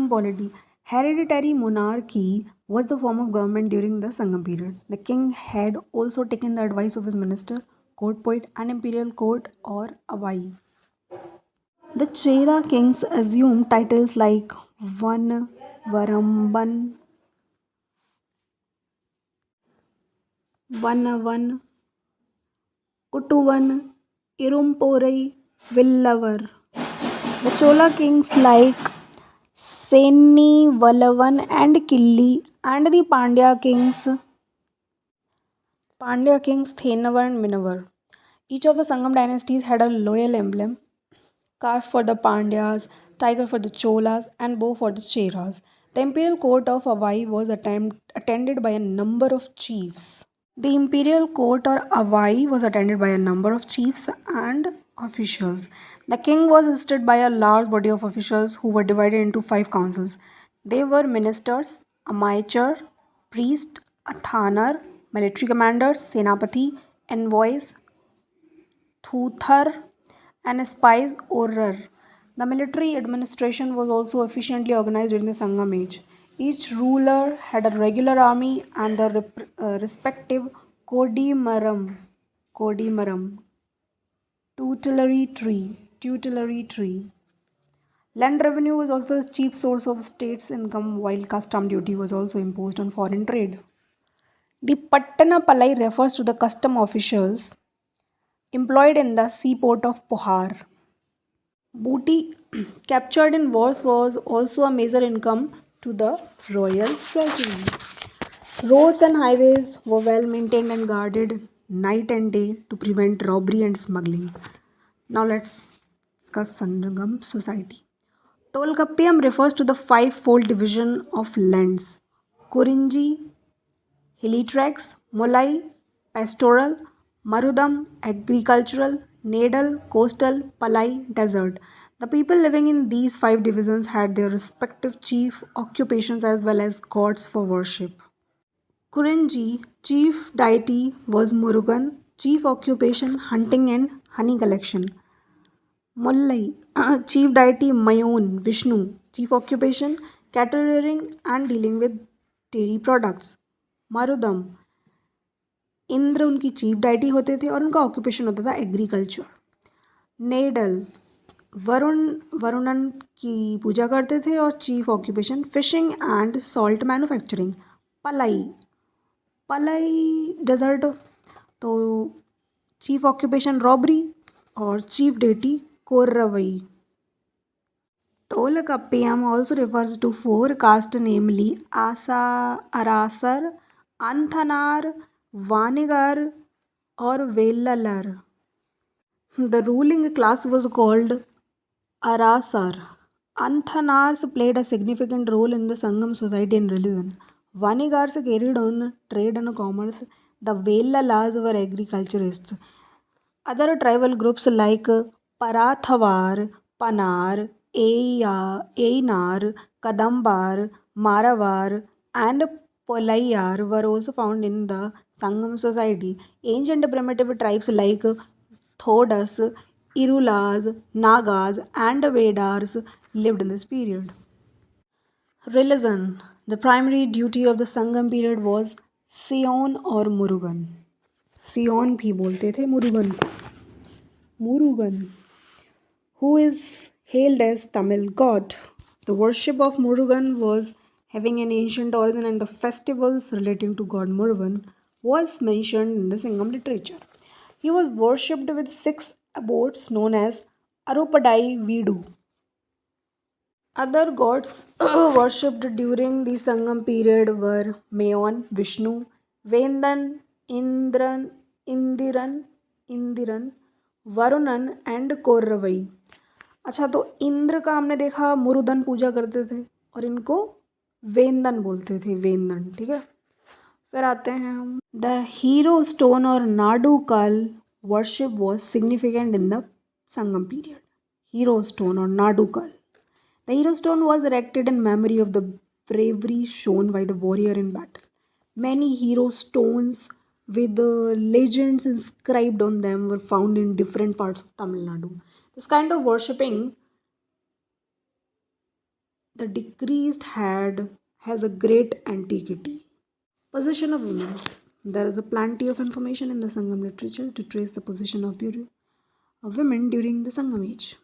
Sangam polity. Hereditary monarchy was the form of government during the Sangam period. The king had also taken the advice of his minister, court poet, and imperial court or Avai. The Chera kings assumed titles like Van, Varamban, Vanavan, Kutuvan, Irumporai, Villavar. The Chola kings like Seni, Vallavan, and Killi, and the Pandya kings Thenavar and Minavar. Each of the Sangam dynasties had a loyal emblem: calf for the Pandyas, tiger for the Cholas, and bow for the Cheras. The imperial court of Avai was attended by a number of chiefs. The imperial court or Avai was attended by a number of chiefs and officials. The king was assisted by a large body of officials who were divided into 5 councils. They were ministers, amateur, priest, athanar, military commanders, senapati, envoys, Thuthar, and spies Orar. The military administration was also efficiently organized during the Sangam age. Each ruler had a regular army and the respective Kodimaram, tutelary tree. Land revenue was also a cheap source of state's income, while custom duty was also imposed on foreign trade. The Pattana Palai refers to the custom officials employed in the seaport of Pohar. Booty captured in wars was also a major income to the royal treasury. Roads and highways were well maintained and guarded night and day to prevent robbery and smuggling. Now let's discuss Sangam society. Tolkappiyam refers to the five-fold division of lands: Kurinji, hilly tracts; Molai, pastoral; Marudam, agricultural; Nedal, coastal; Palai, desert. The people living in these 5 divisions had their respective chief occupations as well as gods for worship. Kurinji, chief deity was Murugan, chief occupation hunting and honey collection. Mollai, chief deity Mayon, Vishnu, chief occupation cattle rearing and dealing with dairy products. Marudam, Indra उनकी chief deity होते थे और उनका occupation होता था agriculture. Needle, वरुणन की पूजा करते थे और chief occupation fishing and salt manufacturing. Palai desert, तो चीफ ऑक्यूपेशन रॉबरी और chief deity Korravai. Tolkappiyam also refers to 4 castes, namely Arasar, Anthanar, Vanigar, or Vellalar. The ruling class was called Arasar. Anthanars played a significant role in the Sangam society and religion. Vanigars carried on trade and commerce. The Vellalars were agriculturists. Other tribal groups like Parathavar, Panar, Einar, Kadambar, Maravar, and Polayar were also found in the Sangam society. Ancient primitive tribes like Thodas, Irulas, Nagas, and Vedars lived in this period. Religion. The primary duty of the Sangam period was Sion or Murugan. Sion भी बोलते थे मुरुगन को. Murugan, who is hailed as Tamil god. The worship of Murugan was having an ancient origin, and the festivals relating to god Murugan was mentioned in the Sangam literature. He was worshipped with 6 abodes known as Arupadai Vidu. Other gods worshipped during the Sangam period were Mayon, Vishnu, Vendan, Indiran, Varunan and Korravai. अच्छा, तो इंद्र का हमने देखा मुरुदन पूजा करते थे और इनको वेंदन बोलते थे, वेंदन. ठीक है, फिर आते हैं हम. द हीरो स्टोन और nadukal worship was significant in the Sangam period. Hero stone और nadukal. The hero stone was erected in memory of the bravery shown by the warrior in battle. Many hero stones with the legends inscribed on them were found in different parts of Tamil Nadu. This kind of worshipping The decreased head has a great antiquity. Position of women. There is a plenty of information in the Sangam literature to trace the position of women during the Sangam age.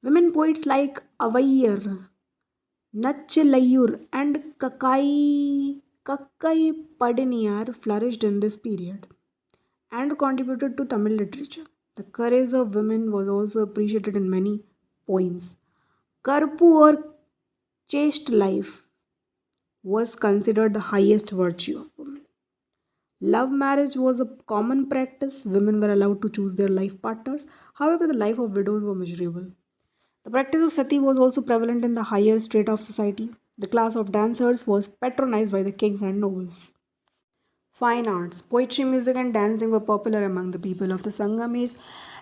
Women poets like Avaiyar, Nachlayur, and Kakkai Padiniyar flourished in this period and contributed to Tamil literature. The courage of women was also appreciated in many poems. Karpu or chaste life was considered the highest virtue of women. Love marriage was a common practice. Women were allowed to choose their life partners. However, the life of widows were miserable. The practice of sati was also prevalent in the higher strata of society. The class of dancers was patronized by the kings and nobles. Fine arts, poetry, music, and dancing were popular among the people of the Sangam age.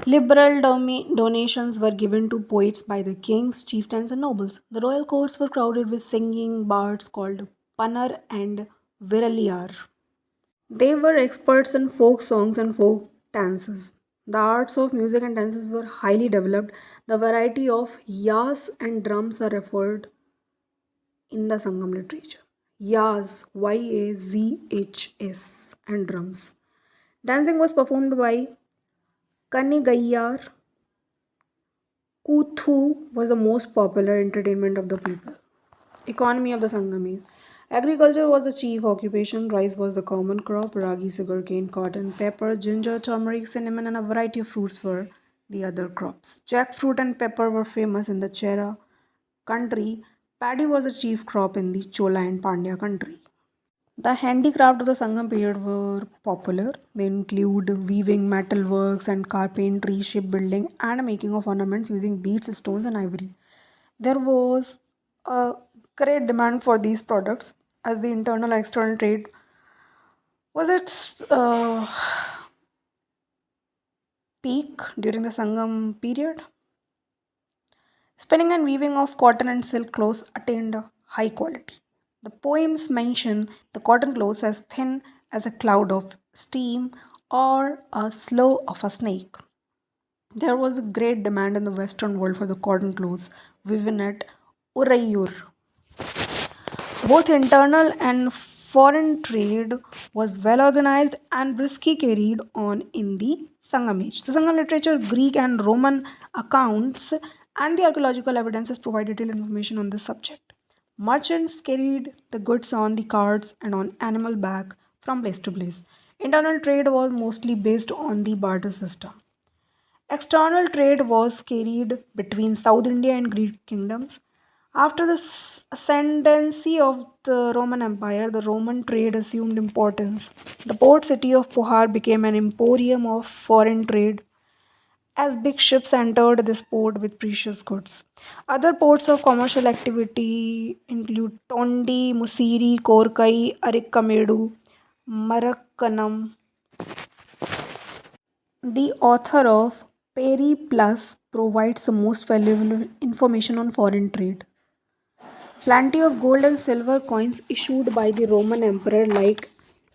Liberal donations were given to poets by the kings, chieftains, and nobles. The royal courts were crowded with singing bards called Panar and Viraliyar. They were experts in folk songs and folk dances. The arts of music and dances were highly developed. The variety of yas and drums are referred in the Sangam literature. Yas, Yazhs, and drums. Dancing was performed by Kanigayyar. Kuthu was the most popular entertainment of the people. Economy of the Sangamis. Agriculture was the chief occupation. Rice was the common crop. Ragi, sugarcane, cotton, pepper, ginger, turmeric, cinnamon, and a variety of fruits were the other crops. Jackfruit and pepper were famous in the Chera country. Paddy was the chief crop in the Chola and Pandya country. The handicraft of the Sangam period were popular. They include weaving, metalworks, and carpentry, shipbuilding, and making of ornaments using beads, stones, and ivory. There was a great demand for these products as the internal and external trade was its peak during the Sangam period. Spinning and weaving of cotton and silk clothes attained a high quality. The poems mention the cotton clothes as thin as a cloud of steam or a slough of a snake. There was a great demand in the Western world for the cotton clothes woven at Urayur. Both internal and foreign trade was well organized and briskly carried on in the Sangam age. The Sangam literature, Greek and Roman accounts, and the archaeological evidences provide detailed information on this subject. Merchants carried the goods on the carts and on animal back from place to place. Internal trade was mostly based on the barter system. External trade was carried between South India and Greek kingdoms. After the ascendancy of the Roman Empire, the Roman trade assumed importance. The port city of Pohar became an emporium of foreign trade as big ships entered this port with precious goods. Other ports of commercial activity include Tondi, Musiri, Korkai, Arikkamedu, Marakkanam. The author of Peri Plus provides the most valuable information on foreign trade. Plenty of gold and silver coins issued by the Roman emperor like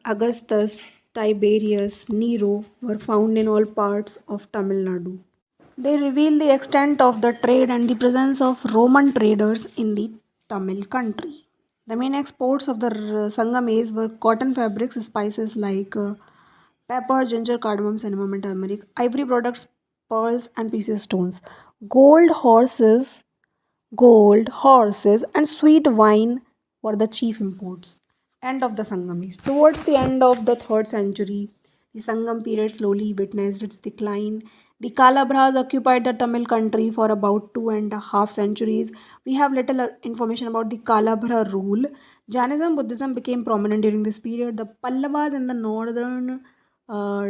Augustus, Tiberius, Nero were found in all parts of Tamil Nadu. They reveal the extent of the trade and the presence of Roman traders in the Tamil country. The main exports of the Sangam age were cotton fabrics, spices like pepper, ginger, cardamom, cinnamon, and turmeric, ivory products, pearls, and precious stones. Gold, horses, and sweet wine were the chief imports. End of the Sangam age. Towards the end of the 3rd century, the Sangam period slowly witnessed its decline. The Kalabhras occupied the Tamil country for about 2.5 centuries. We have little information about the Kalabhra rule. Jainism, Buddhism became prominent during this period. The Pallavas in the northern uh,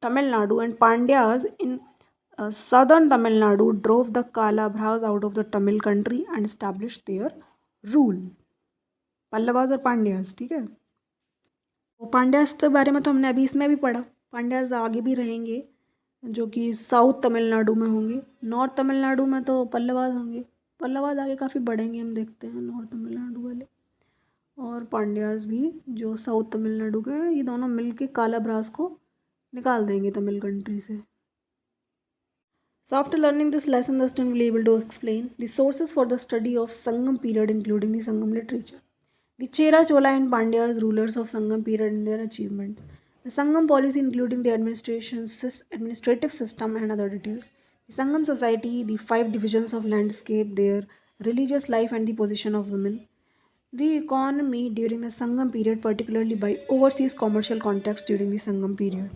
Tamil Nadu and Pandyas in southern Tamil Nadu drove the Kalabhras out of the Tamil country and established their rule. Pallavas और पांड्यास ठीक है तो पांड्यास के बारे में तो हमने अभी इसमें भी पढ़ा पांड्यास आगे भी रहेंगे जो कि साउथ तमिलनाडु में होंगे नॉर्थ तमिलनाडु में तो पल्लवाज होंगे पल्लवाज आगे काफ़ी बढ़ेंगे हम देखते हैं नॉर्थ तमिलनाडु वाले और पांड्यास भी जो साउथ तमिलनाडु के हैं ये दोनों मिल के कालाभ्रास को निकाल देंगे तमिल कंट्री से So, after learning this lesson, the student will be able to explain the sources for the study of Sangam period, including the Sangam literature, the Chera, Chola, and Pandyas, rulers of Sangam period, and their achievements, the Sangam policy, including the administrative system and other details, the Sangam society, the five divisions of landscape, their religious life, and the position of women, the economy during the Sangam period, particularly by overseas commercial contacts during the Sangam period.